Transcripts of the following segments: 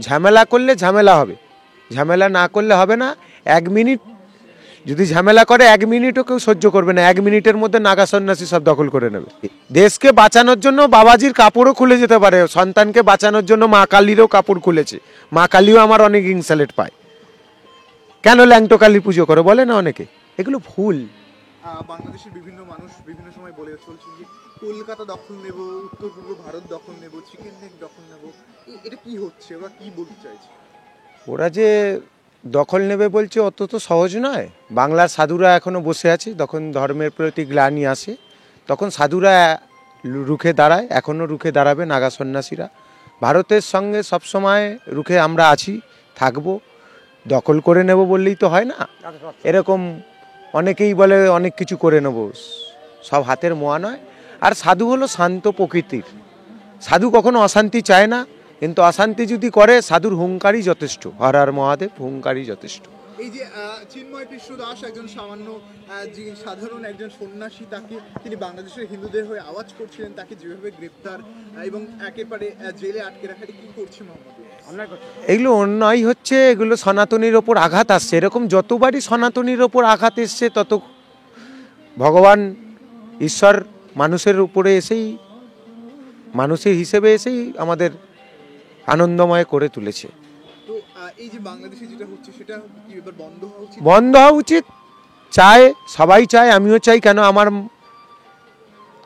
ঝামেলা করলে ঝামেলা হবে, ঝামেলা না করলে হবে না। 1 মিনিট যদি ঝামেলা করে 1 মিনিটও কেউ সহ্য করবে না। 1 মিনিটের মধ্যে নাগা সন্ন্যাসী সব দখল করে নেবে। দেশকে বাঁচানোর জন্য বাবাজির কাপড়ও খুলে যেতে পারে, সন্তানকে বাঁচানোর জন্য মা কালীরও কাপড় খুলেছে। মা কালীও আমার অনেক ইনসাল্ট পায়। কেন ল্যাংটো কালী পুজো করে বলে না অনেকে, এগুলো ভুল। বাংলাদেশের বিভিন্ন মানুষ বিভিন্ন সময় বলে চলছে যে কলকাতা দখল নেব, উত্তর পূর্ব ভারত দখল নেব, চিকেন নেক দখল নেব। এটা কি হচ্ছে, ওরা কি বলতে চাইছে? ওরা যে দখল নেবে বলছে অত তো সহজ নয়। বাংলার সাধুরা এখনো বসে আছে, যখন ধর্মের প্রতি গ্লানি আসে তখন সাধুরা রুখে দাঁড়ায়, এখনো রুখে দাঁড়াবে নাগা সন্ন্যাসীরা। ভারতের সঙ্গে সবসময় রুখে আমরা আছি, থাকবো। দখল করে নেব বললেই তো হয় না, এরকম অনেকেই বলে অনেক কিছু করে নেব, সব হাতের মোয়া নয়। আর সাধু হলো শান্ত প্রকৃতির, সাধু কখনো অশান্তি চায় না, কিন্তু অশান্তি যদি করে সাধুর হুঙ্কারই যথেষ্ট। হর হর মহাদেব, হুঙ্কারই যথেষ্ট। এই যে চিন্ময় কৃষ্ণ দাস একজন সামান্য যে সাধারণ একজন সন্ন্যাসী, তাকে তিনি বাংলাদেশের হিন্দুদের হয়ে আওয়াজ করছিলেন, তাকে যেভাবে গ্রেপ্তার এবং একেবারে জেলে আটকে রাখা, কি করছে মোহাম্মদ? এগুলো অন্যায় হচ্ছে, এগুলো সনাতনীর ওপর আঘাত আসছে। এরকম যতবারই সনাতনীর ওপর আঘাত এসছে তত ভগবান ঈশ্বর মানুষের উপরে এসেই, মানুষের হিসেবে এসেই আমাদের আনন্দময় করে তুলেছে। তো এই যে বাংলাদেশে যেটা হচ্ছে সেটা কি এবার বন্ধ হওয়া উচিত? বন্ধ হওয়া উচিত, চায় সবাই চায়, আমিও চাই। কেন, আমার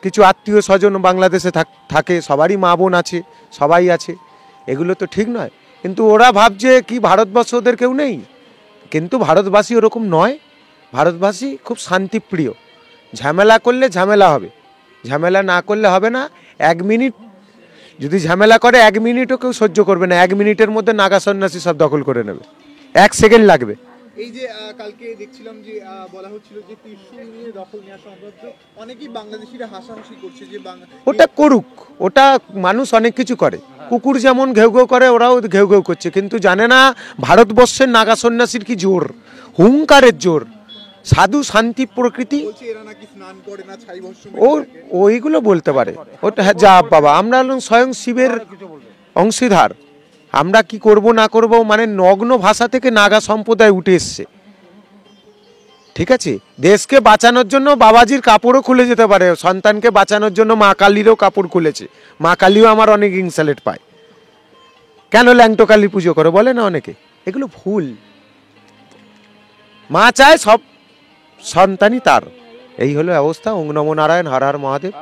কিছু আত্মীয় স্বজন বাংলাদেশে থাকে, সবারই মা বোন আছে, সবাই আছে। এগুলো তো ঠিক নয়। কিন্তু ওরা ভাবছে কি ভারতবর্ষ ওদের কেউ নেই, কিন্তু ভারতবাসী ওরকম নয়। ভারতবাসী খুব শান্তিপ্রিয়। ঝামেলা করলে ঝামেলা হবে, ঝামেলা না করলে হবে না। 1 মিনিট যদি ঝামেলা করে 1 মিনিটও কেউ সহ্য করবে না। 1 মিনিটের মধ্যে নাগা সন্ন্যাসী সব দখল করে নেবে, 1 সেকেন্ড লাগবে। এই যে কালকে দেখছিলাম যে বলা হচ্ছিল যে ত্রিশূল নিয়ে দখল নেওয়া সম্ভব, অনেকেই বাংলাদেশিরা হাসাহাসি করছে যে ওটা করুক, ওটা মানুষ অনেক কিছু করে। কুকুর যেমন ঘেউ ঘেউ করে, ওরাও ঘেউ ঘেউ করছে, কিন্তু জানে না ভারতবর্ষের নাগা সন্ন্যাসীর কি জোর, হুঙ্কারের জোর। সাধু শান্তি প্রকৃতি, ও ওইগুলো বলতে পারে। ওটা হ্যাঁ, যা বাবা, আমরা হলাম স্বয়ং শিবের অংশীদার। আমরা কি করব না করব, মানে নগ্ন ভাষা থেকে নাগা সম্প্রদায় উঠে এসছে। ঠিক আছে, দেশকে বাঁচানোর জন্য বাবাজির কাপড়ও খুলে যেতে পারে, সন্তানকে বাঁচানোর জন্য মা কালীরও কাপড় খুলেছে। মা কালীও আমার অনেক ইনসাল্ট পায়। কেন ল্যাংটো কালী পুজো করে বলে না অনেকে, এগুলো ভুল। মা চায় সব সন্তানই তার। এই হলো অবস্থা। ওং নমো নারায়ণ, হর হর মহাদেব।